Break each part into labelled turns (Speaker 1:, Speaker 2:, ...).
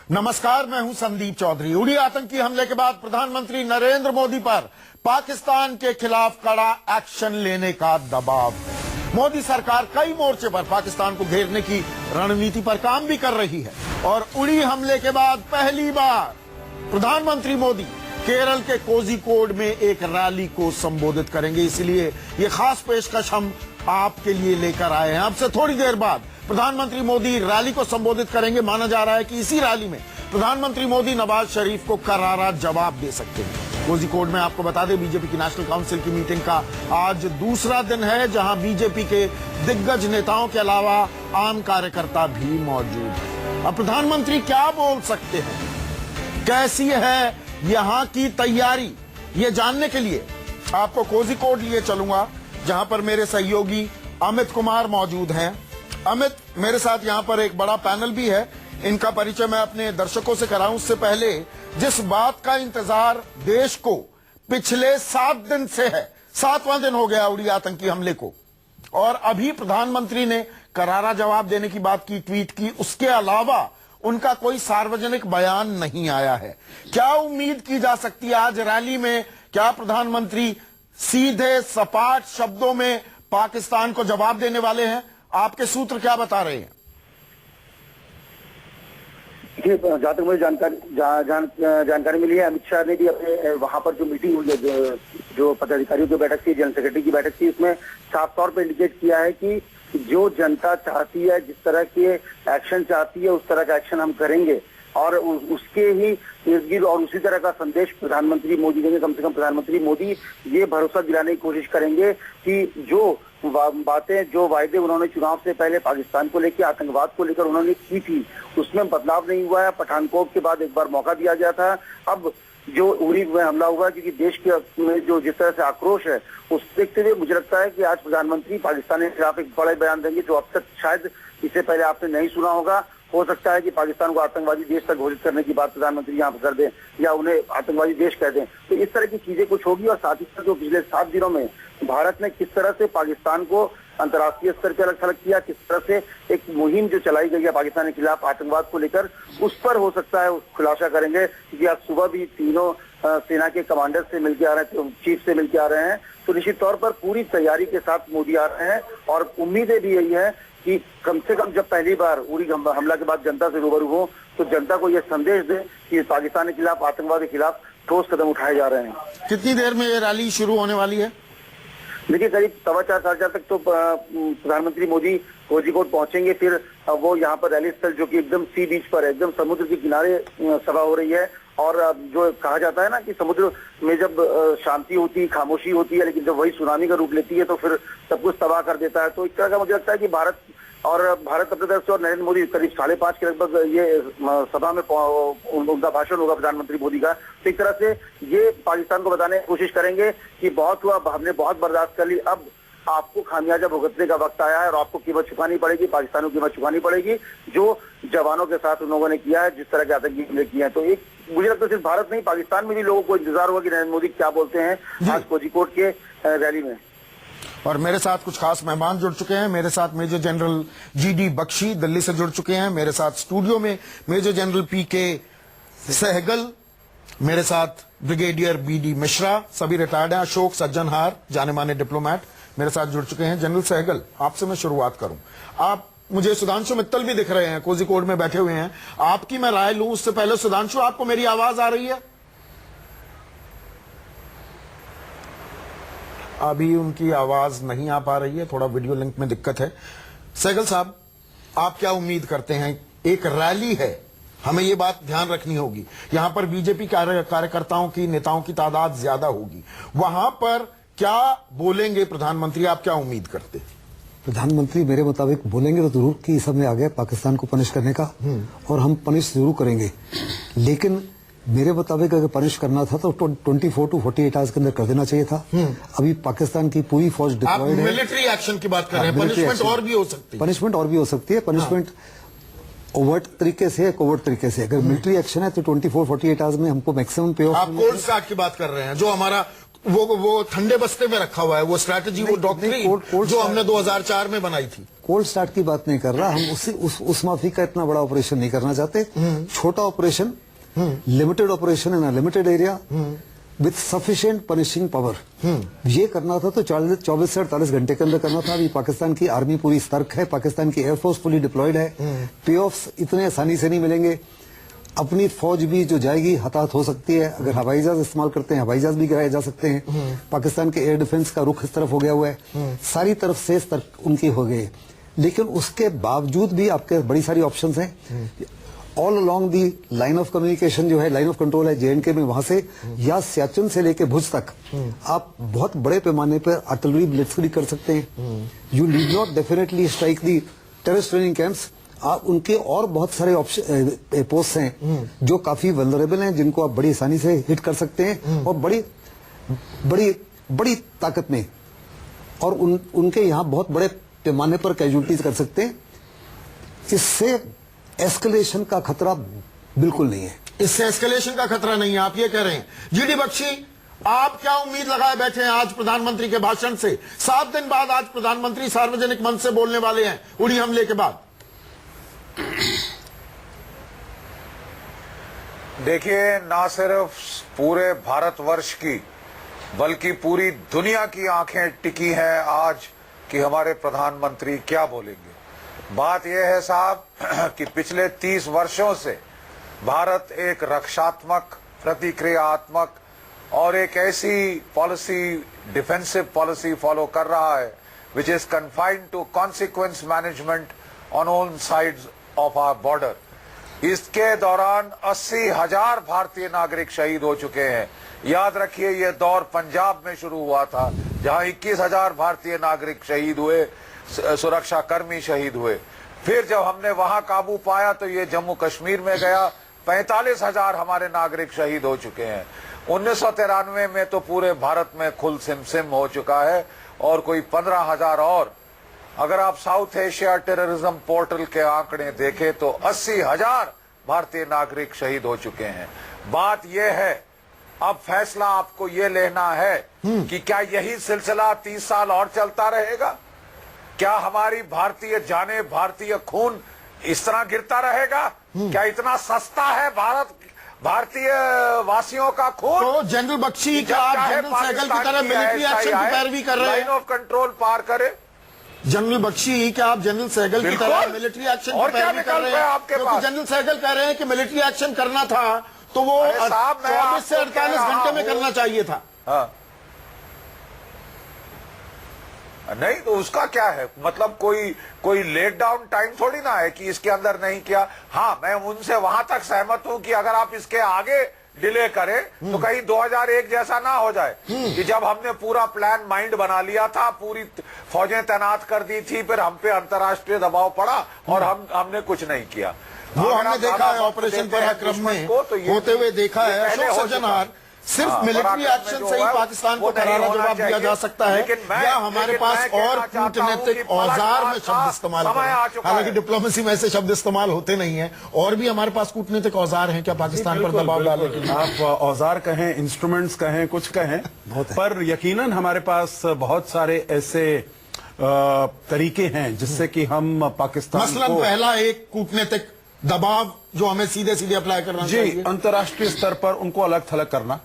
Speaker 1: नमस्कार, मैं हूं संदीप चौधरी। उड़ी आतंकी हमले के बाद प्रधानमंत्री नरेंद्र मोदी पर पाकिस्तान के खिलाफ कड़ा एक्शन लेने का दबाव है। मोदी सरकार कई मोर्चे पर पाकिस्तान को घेरने की रणनीति पर काम भी कर रही है और उड़ी हमले के बाद पहली बार प्रधानमंत्री मोदी केरल के कोझिकोड में एक रैली को संबोधित करेंगे। इसलिए ये खास पेशकश हम आपके लिए लेकर आए हैं। अब से थोड़ी देर बाद प्रधानमंत्री मोदी रैली को संबोधित करेंगे। माना जा रहा है कि इसी रैली में प्रधानमंत्री मोदी नवाज शरीफ को करारा जवाब दे सकते हैं। कोझिकोड में आपको बता दें, बीजेपी की नेशनल काउंसिल की मीटिंग का आज दूसरा दिन है, जहां बीजेपी के दिग्गज नेताओं के अलावा आम कार्यकर्ता भी मौजूद हैं। अब प्रधानमंत्री क्या बोल सकते हैं, कैसी है यहां की तैयारी, ये जानने के लिए आपको कोझिकोड लिए चलूंगा, जहां पर मेरे सहयोगी अमित कुमार मौजूद हैं। अमित, मेरे साथ यहां पर एक बड़ा पैनल भी है, इनका परिचय मैं अपने दर्शकों से कराऊं उससे पहले जिस बात का इंतजार देश को पिछले 7 दिन से है, 7वां दिन हो गया उड़ी आतंकी हमले को, और अभी प्रधानमंत्री ने करारा जवाब देने की बात की, ट्वीट की, उसके अलावा उनका कोई सार्वजनिक बयान नहीं आया है। क्या उम्मीद की जा सकती है आज रैली में? क्या प्रधानमंत्री सीधे सपाट शब्दों में पाकिस्तान को जवाब देने वाले हैं? आपके सूत्र क्या बता रहे हैं?
Speaker 2: जहाँ तक मुझे जानकारी मिली है, अमित शाह ने भी अपने वहां पर जो मीटिंग हुई है, जो पदाधिकारियों की बैठक थी, जनरल सेक्रेटरी की बैठक थी, उसमें साफ तौर पर इंडिकेट किया है कि जो जनता चाहती है, जिस तरह के एक्शन चाहती है, उस तरह का एक्शन हम करेंगे और उसके ही इर्द गिर्द और उसी तरह का संदेश प्रधानमंत्री मोदी देंगे। कम से कम प्रधानमंत्री मोदी ये भरोसा दिलाने की कोशिश करेंगे कि जो बातें, जो वायदे उन्होंने चुनाव से पहले पाकिस्तान को लेकर, आतंकवाद को लेकर उन्होंने की थी, उसमें बदलाव नहीं हुआ है। पठानकोट के बाद एक बार मौका दिया गया था, अब जो उड़ी में हमला हुआ, क्योंकि देश के में जो जिस तरह से आक्रोश है, उस देखते हुए मुझे लगता है कि आज प्रधानमंत्री पाकिस्तान के खिलाफ एक बड़ा बयान देंगे, जो अब तक शायद इससे पहले आपने नहीं सुना होगा। हो सकता है कि पाकिस्तान को आतंकवादी देश तक घोषित करने की बात प्रधानमंत्री यहाँ पर कर दें या उन्हें आतंकवादी देश कह दें। तो इस तरह की चीजें कुछ होगी और साथ ही साथ जो पिछले 7 दिनों में भारत ने किस तरह से पाकिस्तान को अंतर्राष्ट्रीय स्तर पर अलग थलग किया, किस तरह से एक मुहिम जो चलाई गई है पाकिस्तान के खिलाफ आतंकवाद को लेकर, उस पर हो सकता है खुलासा करेंगे। क्योंकि आज सुबह भी तीनों सेना के कमांडर से मिलकर आ रहे हैं, चीफ से मिलकर आ रहे हैं, तो निश्चित तौर पर पूरी तैयारी के साथ मोदी आ रहे हैं और उम्मीदें भी यही है कि कम से कम जब पहली बार उड़ी हमला के बाद जनता से रूबरू हो, तो जनता को यह संदेश दे कि पाकिस्तान के खिलाफ, आतंकवाद के खिलाफ ठोस कदम उठाए जा रहे हैं।
Speaker 1: कितनी देर में ये रैली शुरू होने वाली है?
Speaker 2: देखिए, करीब 4:15 साढ़े 4 तक तो प्रधानमंत्री मोदी कोझिकोड पहुंचेंगे। फिर वो यहाँ पर रैली स्थल, जो कि एकदम सी बीच पर है, एकदम समुद्र के किनारे सभा हो रही है। और जो कहा जाता है ना कि समुद्र में जब शांति होती है, खामोशी होती है, लेकिन जब वही सुनामी का रूप लेती है तो फिर सब कुछ तबाह कर देता है। तो इस तरह का मुझे लगता है कि भारत अपनी तरफ से और नरेंद्र मोदी करीब 5:30 के लगभग ये सभा में उनका भाषण होगा प्रधानमंत्री मोदी का। तो एक तरह से ये पाकिस्तान को बताने की कोशिश करेंगे कि बहुत हुआ, हमने बहुत बर्दाश्त कर ली, अब आपको खामियाजा भुगतने का वक्त आया है और आपको कीमत चुकानी पड़ेगी, पाकिस्तान को कीमत चुकानी पड़ेगी, जो जवानों के साथ उन लोगों ने किया है, जिस तरह के आतंकी हमले किए हैं। तो एक मुझे लगता है सिर्फ भारत नहीं, पाकिस्तान में भी लोगों को इंतजार हुआ कि नरेंद्र मोदी क्या बोलते हैं आज कोझिकोड के रैली में।
Speaker 1: और मेरे साथ कुछ खास मेहमान जुड़ चुके हैं। मेरे साथ major general GD Bakshi Delhi से जुड़ चुके हैं। मेरे साथ स्टूडियो में मेजर जनरल PK सहगल, मेरे साथ ब्रिगेडियर BD मिश्रा, सभी रिटायर्ड हैं। अशोक सज्जनहार, जाने माने डिप्लोमेट, मेरे साथ जुड़ चुके हैं। जनरल सहगल, आपसे मैं शुरुआत करूं। आप, मुझे सुधांशु मित्तल भी दिख रहे हैं, कोझिकोड में बैठे हुए हैं। आपकी मैं राय लूं उससे पहले, सुधांशु, आपको मेरी आवाज आ रही है? अभी उनकी आवाज नहीं आ पा रही है, थोड़ा वीडियो लिंक में दिक्कत है। सहगल साहब, आप क्या उम्मीद करते हैं? एक रैली है, हमें ये बात ध्यान रखनी होगी, यहां पर बीजेपी कार्यकर्ताओं की, नेताओं की तादाद ज्यादा होगी, वहां पर क्या बोलेंगे प्रधानमंत्री? आप क्या उम्मीद करते हैं?
Speaker 3: प्रधानमंत्री मेरे मुताबिक बोलेंगे तो जरूर कि इस समय आ गया पाकिस्तान को पनिश करने का, और हम पनिश जरूर करेंगे। लेकिन मेरे मुताबिक अगर पनिश करना था तो 24 to 48 आवर्स के अंदर कर देना चाहिए था। अभी पाकिस्तान की पूरी फौज डिप्लॉयड है।
Speaker 1: मिलिट्री एक्शन की बात कर रहे हैं, पनिशमेंट और भी हो सकती है।
Speaker 3: पनिशमेंट और भी हो सकती है। पनिशमेंट ओवर्ट तरीके से, कोवर्ट तरीके से। अगर मिलिट्री एक्शन है तो 24-48 आवर्स में हमको मैक्सिमम पे ऑफ।
Speaker 1: आप कोल्ड स्टार्ट की बात कर रहे हैं, जो हमारा वो ठंडे बस्ते में रखा हुआ है, वो स्ट्रैटेजी, वो डॉक्ट्रिन जो हमने 2004 में बनाई थी।
Speaker 3: कोल्ड स्टार्ट की बात नहीं कर रहा, हम उस माफी का इतना बड़ा ऑपरेशन नहीं करना चाहते। छोटा operation, limited operation in limited area with sufficient punishing power, ये करना था तो 24 से 48 घंटे के अंदर करना था। अभी पाकिस्तान की आर्मी पूरी सतर्क है, पाकिस्तान की एयरफोर्स फुली डिप्लॉयड है। पे ऑफ्स इतने आसानी से नहीं मिलेंगे। अपनी फौज भी जो जाएगी हताहत हो सकती है। अगर हवाई जहाज इस्तेमाल करते हैं, हवाई जहाज भी गिराए जा सकते हैं। पाकिस्तान के एयर डिफेंस का रुख इस तरफ हो गया हुआ है, सारी तरफ से सतर्क उनकी हो गई। लेकिन उसके बावजूद भी आपके बड़ी सारी ऑप्शंस हैं। All along the line of communication जो है, लाइन ऑफ कंट्रोल है JNK में, वहां से या सियाचिन से लेके भुज तक आप बहुत बड़े पैमाने पर आर्टिलरी ब्लिट्जक्रीग कर सकते हैं। You need not definitely strike the terrorist training camps. आप उनके और बहुत सारे पोस्ट हैं जो काफी वल्नरेबल हैं, जिनको आप बड़ी आसानी से हिट कर सकते हैं और बड़ी बड़ी बड़ी ताकत में, और उनके यहाँ बहुत बड़े पैमाने पर कैजुअलिटीज कर सकते हैं। इससे एस्केलेशन का खतरा बिल्कुल नहीं है।
Speaker 1: इससे एस्केलेशन का खतरा नहीं है, आप ये कह रहे हैं। जीडी बख्शी, आप क्या उम्मीद लगाए बैठे हैं आज प्रधानमंत्री के भाषण से? 7 दिन बाद आज प्रधानमंत्री सार्वजनिक मंच से बोलने वाले हैं उड़ी हमले के बाद।
Speaker 4: देखिए, ना सिर्फ पूरे भारतवर्ष की बल्कि पूरी दुनिया की आंखें टिकी हैं आज कि हमारे प्रधानमंत्री क्या बोलेंगे। बात यह है साहब कि पिछले 30 वर्षों से भारत एक रक्षात्मक, प्रतिक्रियात्मक और एक ऐसी पॉलिसी, डिफेंसिव पॉलिसी फॉलो कर रहा है which is confined to consequence management on all sides of our border. इसके दौरान 80,000 भारतीय नागरिक शहीद हो चुके हैं। याद रखिए, ये दौर पंजाब में शुरू हुआ था जहां 21,000 भारतीय नागरिक शहीद हुए, सुरक्षा कर्मी शहीद हुए। फिर जब हमने वहां काबू पाया तो ये जम्मू कश्मीर में गया, 45,000 हमारे नागरिक शहीद हो चुके हैं। 1993 में तो पूरे भारत में खुल सिम हो चुका है और कोई 15,000 और। अगर आप साउथ एशिया टेररिज्म पोर्टल के आंकड़े देखें तो 80,000 भारतीय नागरिक शहीद हो चुके हैं। बात यह है, अब फैसला आपको ये लेना है कि क्या यही सिलसिला 30 साल और चलता रहेगा? क्या हमारी भारतीय जाने, भारतीय खून इस तरह गिरता रहेगा? क्या इतना सस्ता है भारतीय वासियों का खून?
Speaker 1: तो जनरल बख्शी, क्या आप जनरल सहगल की तरह मिलिट्री एक्शन की पैरवी कर रहे हैं?
Speaker 4: लाइन ऑफ कंट्रोल पार करे।
Speaker 1: जनरल बख्शी, क्या आप जनरल सहगल की तरह मिलिट्री एक्शन की पैरवी कर रहे हैं? क्योंकि जनरल सहगल कह रहे हैं कि मिलिट्री एक्शन करना था तो वो 24 से 48 घंटे में करना चाहिए था।
Speaker 4: हाँ। नहीं तो उसका क्या है मतलब? कोई लेट डाउन टाइम थोड़ी ना है कि इसके अंदर नहीं किया। हाँ, मैं उनसे वहां तक सहमत हूं कि अगर आप इसके आगे डिले करें तो कहीं 2001 जैसा ना हो जाए कि जब हमने पूरा प्लान माइंड बना लिया था, पूरी फौजें तैनात कर दी थी, फिर हम पे अंतर्राष्ट्रीय दबाव पड़ा और हमने कुछ नहीं किया।
Speaker 1: वो हमने देखा है ऑपरेशन पराक्रम में होते हुए देखा है। अशोक सजनहार, सिर्फ मिलिट्री एक्शन से ही पाकिस्तान को करारा जवाब दिया जा सकता है या हमारे पास और कूटनीतिक औजार में शब्द इस्तेमाल करें? हालांकि डिप्लोमेसी में ऐसे शब्द इस्तेमाल होते नहीं है। और भी हमारे पास कूटनीतिक औजार हैं क्या पाकिस्तान पर दबाव डालने के लिए?
Speaker 5: आप औजार कहें, इंस्ट्रूमेंट्स कहें, कुछ कहें, पर यकीनन हमारे पास बहुत सारे ऐसे तरीके हैं जिससे कि हम पाकिस्तान
Speaker 1: मसलन पहला एक कूटनीतिक दबाव जो हमें सीधे सीधे अप्लाई करना चाहिए।
Speaker 5: अंतर्राष्ट्रीय स्तर पर उनको अलग थलग करना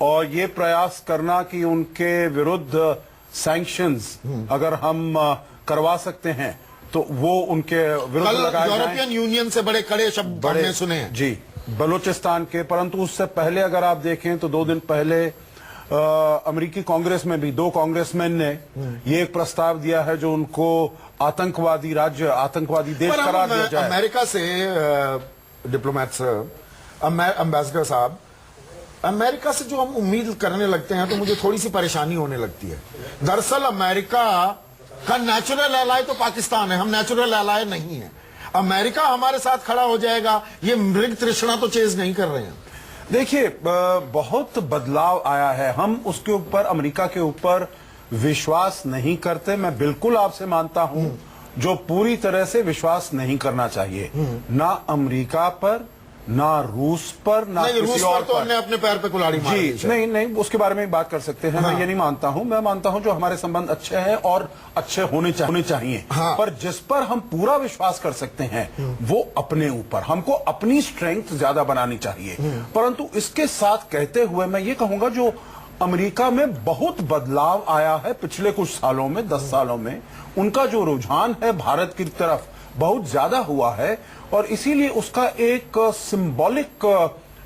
Speaker 5: और ये प्रयास करना कि उनके विरुद्ध सैंक्शंस अगर हम करवा सकते हैं तो वो उनके विरुद्ध लगाए जाएं।
Speaker 1: यूरोपियन यूनियन से बड़े कड़े शब्द हमने सुने हैं
Speaker 5: जी बलूचिस्तान के। परंतु उससे पहले अगर आप देखें तो 2 दिन पहले अमेरिकी कांग्रेस में भी 2 कांग्रेसमैन ने ये एक प्रस्ताव दिया है जो उनको आतंकवादी राज्य, आतंकवादी देश करार दिया जाए।
Speaker 1: अमेरिका से डिप्लोमेट्स, एम्बेसडर साहब, अमेरिका से जो हम उम्मीद करने लगते हैं तो मुझे थोड़ी सी परेशानी होने लगती है। दरअसल अमेरिका का नेचुरल एलाय तो पाकिस्तान है, हम नेचुरल एलाय नहीं है। अमेरिका हमारे साथ खड़ा हो जाएगा, ये मृग तृष्णा तो चेज नहीं कर रहे हैं।
Speaker 5: देखिए, बहुत बदलाव आया है। हम उसके ऊपर, अमेरिका के ऊपर विश्वास नहीं करते। मैं बिल्कुल आपसे मानता हूं जो पूरी तरह से विश्वास नहीं करना चाहिए, ना अमेरिका पर, ना रूस पर ना
Speaker 1: नहीं, रूस
Speaker 5: किसी
Speaker 1: पर
Speaker 5: और
Speaker 1: तो हमने अपने पैर पे कुल्हाड़ी मारी
Speaker 5: जी
Speaker 1: है शायद।
Speaker 5: नहीं नहीं, उसके बारे में बात कर सकते हैं। मैं ये नहीं मानता हूं। मैं मानता हूं जो हमारे संबंध अच्छे हैं और अच्छे होने चाहिए।
Speaker 1: हाँ।
Speaker 5: पर जिस पर हम पूरा विश्वास कर सकते हैं वो अपने ऊपर, हमको अपनी स्ट्रेंथ ज्यादा बनानी चाहिए। परंतु इसके साथ कहते हुए मैं ये कहूंगा जो अमेरिका में बहुत बदलाव आया है पिछले कुछ सालों में, 10 सालों में, उनका जो रुझान है भारत की तरफ बहुत ज्यादा हुआ है और इसीलिए उसका एक सिंबॉलिक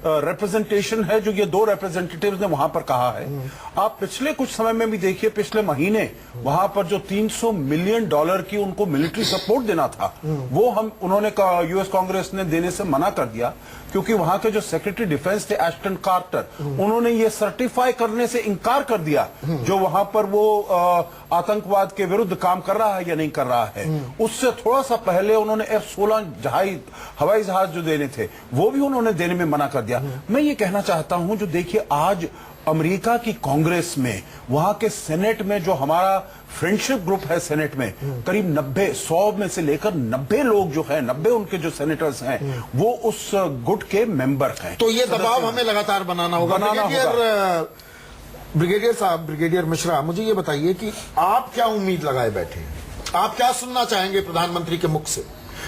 Speaker 5: रिप्रेजेंटेशन है जो ये 2 रिप्रेजेंटेटिव्स ने वहां पर कहा है। आप पिछले कुछ समय में भी देखिए, पिछले महीने वहां पर जो $300 मिलियन की उनको मिलिट्री सपोर्ट देना था वो उन्होंने यूएस कांग्रेस ने देने से मना कर दिया क्योंकि वहां के जो सेक्रेटरी डिफेंस थे एस्टन कार्टर, उन्होंने ये सर्टिफाई करने से इनकार कर दिया जो वहां पर वो आतंकवाद के विरुद्ध काम कर रहा है या नहीं कर रहा है। उससे थोड़ा सा पहले उन्होंने F-16 हवाई जहाज जो देने थे वो भी उन्होंने देने में मना कर दिया। मैं ये कहना चाहता हूं जो देखिए आज अमेरिका की कांग्रेस में, वहां के सेनेट में जो हमारा फ्रेंडशिप ग्रुप है सेनेट में, करीब 100 में से लेकर 90 लोग जो है, 90 उनके जो सेनेटर्स हैं वो उस गुट के मेंबर हैं।
Speaker 1: तो ये दबाव हमें लगातार बनाना होगा। ब्रिगेडियर साहब, ब्रिगेडियर मिश्रा, मुझे ये बताइए कि आप क्या उम्मीद लगाए बैठे हैं? आप क्या सुनना चाहेंगे प्रधानमंत्री के मुख से?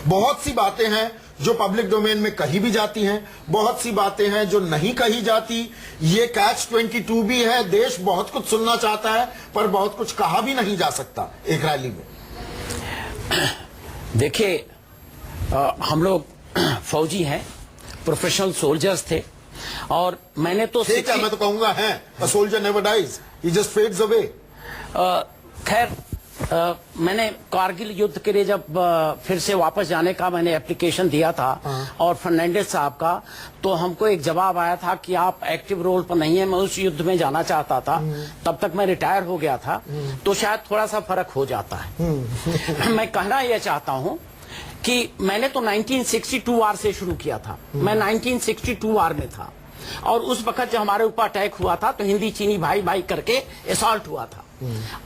Speaker 1: बहुत सी बातें हैं जो पब्लिक डोमेन में कही भी जाती हैं, बहुत सी बातें हैं जो नहीं कही जाती। ये Catch-22 भी है, देश बहुत कुछ सुनना चाहता है पर बहुत कुछ कहा भी नहीं जा सकता एक रैली में।
Speaker 6: देखिए, हम लोग फौजी हैं, प्रोफेशनल सोल्जर्स थे और मैंने तो
Speaker 1: मैं तो कहूंगा है, a soldier never dies, he just fades away।
Speaker 6: खैर, मैंने कारगिल युद्ध के लिए जब फिर से वापस जाने का मैंने एप्लीकेशन दिया था और फर्नांडिस साहब का, तो हमको एक जवाब आया था कि आप एक्टिव रोल पर नहीं है। मैं उस युद्ध में जाना चाहता था, तब तक मैं रिटायर हो गया था, तो शायद थोड़ा सा फर्क हो जाता है। मैं कहना यह चाहता हूं कि मैंने तो 1962 वार से शुरू किया था। मैं 1962 वार में था और उस वक्त जब हमारे ऊपर अटैक हुआ था तो हिंदी चीनी भाई भाई करके असॉल्ट हुआ था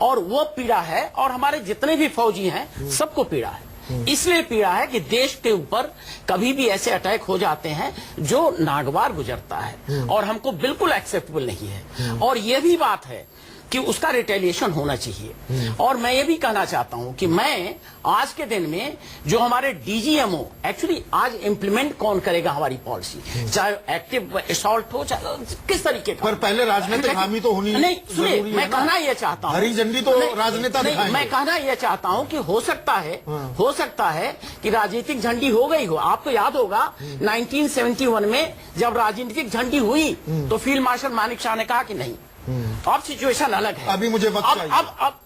Speaker 6: और वो पीड़ा है और हमारे जितने भी फौजी हैं सबको पीड़ा है। इसलिए पीड़ा है कि देश के ऊपर कभी भी ऐसे अटैक हो जाते हैं जो नागवार गुजरता है और हमको बिल्कुल एक्सेप्टेबल नहीं है और ये भी बात है कि उसका रिटेलिएशन होना चाहिए। और मैं ये भी कहना चाहता हूं कि मैं आज के दिन में जो हमारे डीजीएमओ, एक्चुअली आज इंप्लीमेंट कौन करेगा हमारी पॉलिसी, चाहे एक्टिव असॉल्ट हो चाहे किस तरीके का,
Speaker 1: पर पहले राजनीतिक हामी तो होनी
Speaker 6: नहीं। सुनिए, मैं कहना यह चाहता हूं,
Speaker 1: हरी झंडी तो राजनेता दिखाएंगे।
Speaker 6: मैं कहना यह चाहता हूं कि हो सकता है कि राजनीतिक झंडी हो गई हो। आपको याद होगा 1971 में जब राजनीतिक झंडी हुई तो फील्ड मार्शल मानिक शाह ने कहा कि नहीं, अब सिचुएशन अलग है,
Speaker 1: अभी मुझे वक्त चाहिए।
Speaker 6: अब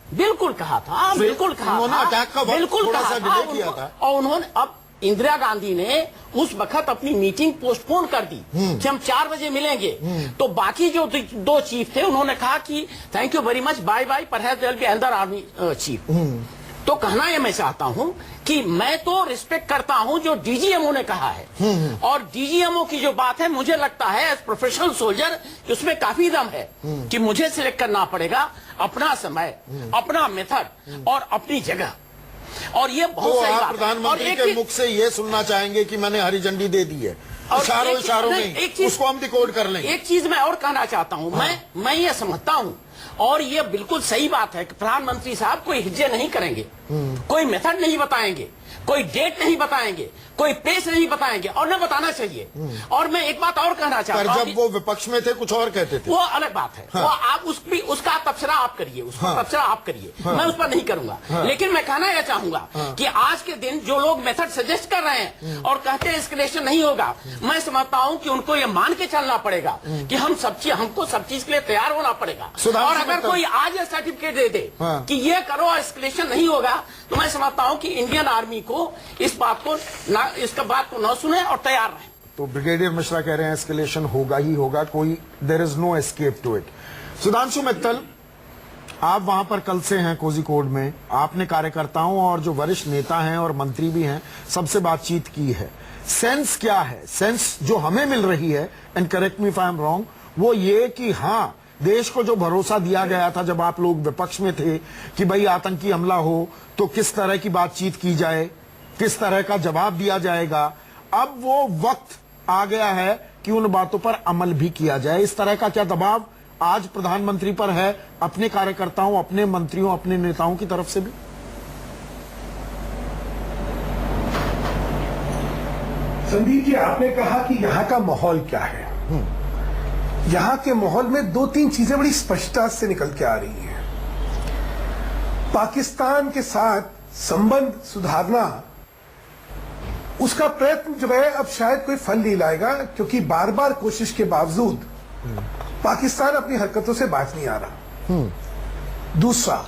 Speaker 6: बिल्कुल कहा था, बिल्कुल कहा
Speaker 1: उन्होंने
Speaker 6: था,
Speaker 1: अटैक का वक्त
Speaker 6: बिल्कुल
Speaker 1: थोड़ा
Speaker 6: कहा
Speaker 1: सा
Speaker 6: था
Speaker 1: डिले किया था।
Speaker 6: और उन्होंने, अब इंदिरा गांधी ने उस वक्त अपनी मीटिंग पोस्टपोन कर दी कि हम 4 बजे मिलेंगे। तो बाकी जो 2 चीफ थे उन्होंने कहा कि thank you very much, bye bye, perhaps there will be another army chief. तो कहना यह मैं चाहता हूं कि मैं तो रिस्पेक्ट करता हूं जो डीजीएमओ ने कहा है और डीजीएमओ की जो बात है, मुझे लगता है एज प्रोफेशनल सोल्जर उसमें काफी दम है कि मुझे सिलेक्ट करना पड़ेगा अपना समय, अपना मेथड और अपनी जगह। और ये बहुत
Speaker 1: तो
Speaker 6: सही
Speaker 1: आप
Speaker 6: बात है।
Speaker 1: प्रधानमंत्री के मुख से ये सुनना चाहेंगे कि मैंने हरी झंडी दे दी है, इशारों में उसको हम डिकोड कर लेंगे।
Speaker 6: एक चीज मैं और कहना चाहता हूं, मैं ये समझता हूं और ये बिल्कुल सही बात है कि प्रधानमंत्री साहब कोई हिज्जे नहीं करेंगे, कोई मेथड नहीं बताएंगे, कोई डेट नहीं बताएंगे, कोई प्लेस नहीं बताएंगे और न बताना चाहिए। और मैं एक बात और कहना चाहता हूं,
Speaker 1: जब वो विपक्ष में थे कुछ और कहते थे,
Speaker 6: वो अलग बात है। वो आप उसका तबसरा आप करिए, तबसरा आप करिए, मैं उस पर नहीं करूंगा। लेकिन मैं कहना यह चाहूंगा कि आज के दिन जो लोग मेथड सजेस्ट कर रहे हैं और कहते हैं एस्केलेशन नहीं होगा, मैं समझता हूं कि उनको ये मान के चलना पड़ेगा कि हमको सब चीज के लिए तैयार होना पड़ेगा। और अगर कोई आज ये सर्टिफिकेट दे दे कि ये करो एस्केलेशन नहीं होगा, तो मैं समझता हूं कि इंडियन आर्मी को इस बात को इसका बात को न सुने और तैयार रहे।
Speaker 1: तो ब्रिगेडियर मिश्रा कह रहे हैं एस्केलेशन होगा ही होगा, कोई there is no escape to it. Sudhanshu Mittal, आप वहां पर कल से हैं कोझिकोड में, आपने कार्यकर्ताओं और जो वरिष्ठ नेता हैं और मंत्री भी हैं सबसे बातचीत की है। सेंस क्या है? सेंस जो हमें मिल रही है, and correct me if I am wrong, वो ये कि हाँ, देश को जो भरोसा दिया गया था जब आप लोग विपक्ष में थे कि भाई आतंकी हमला हो तो किस तरह की बातचीत की जाए, किस तरह का जवाब दिया जाएगा, अब वो वक्त आ गया है कि उन बातों पर अमल भी किया जाए। इस तरह का क्या दबाव आज प्रधानमंत्री पर है अपने कार्यकर्ताओं, अपने मंत्रियों, अपने नेताओं की तरफ से भी?
Speaker 7: संदीप जी, आपने कहा कि यहाँ का माहौल क्या है। यहाँ के माहौल में दो तीन चीजें बड़ी स्पष्टता से निकल के आ रही हैं। पाकिस्तान के साथ संबंध सुधारना, उसका प्रयत्न जो है अब शायद कोई फल नहीं लाएगा, क्योंकि बार बार कोशिश के बावजूद पाकिस्तान अपनी हरकतों से बाज नहीं आ रहा। दूसरा,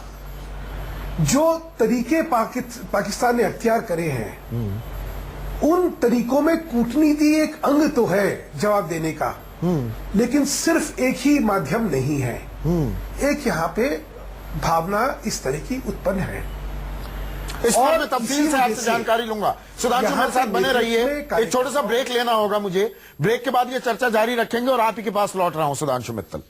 Speaker 7: जो तरीके पाकिस्तान ने अख्तियार करे हैं, उन तरीकों में कूटनीति एक अंग तो है जवाब देने का, लेकिन सिर्फ एक ही माध्यम नहीं है। एक यहाँ पे भावना इस तरह की उत्पन्न है।
Speaker 1: इस पर मैं तफसील से आपसे जानकारी लूंगा। सुधांशु मेरे साथ बने रहिए, एक छोटा सा ब्रेक लेना होगा मुझे। ब्रेक के बाद ये चर्चा जारी रखेंगे और आप ही के पास लौट रहा हूं सुधांशु मित्तल।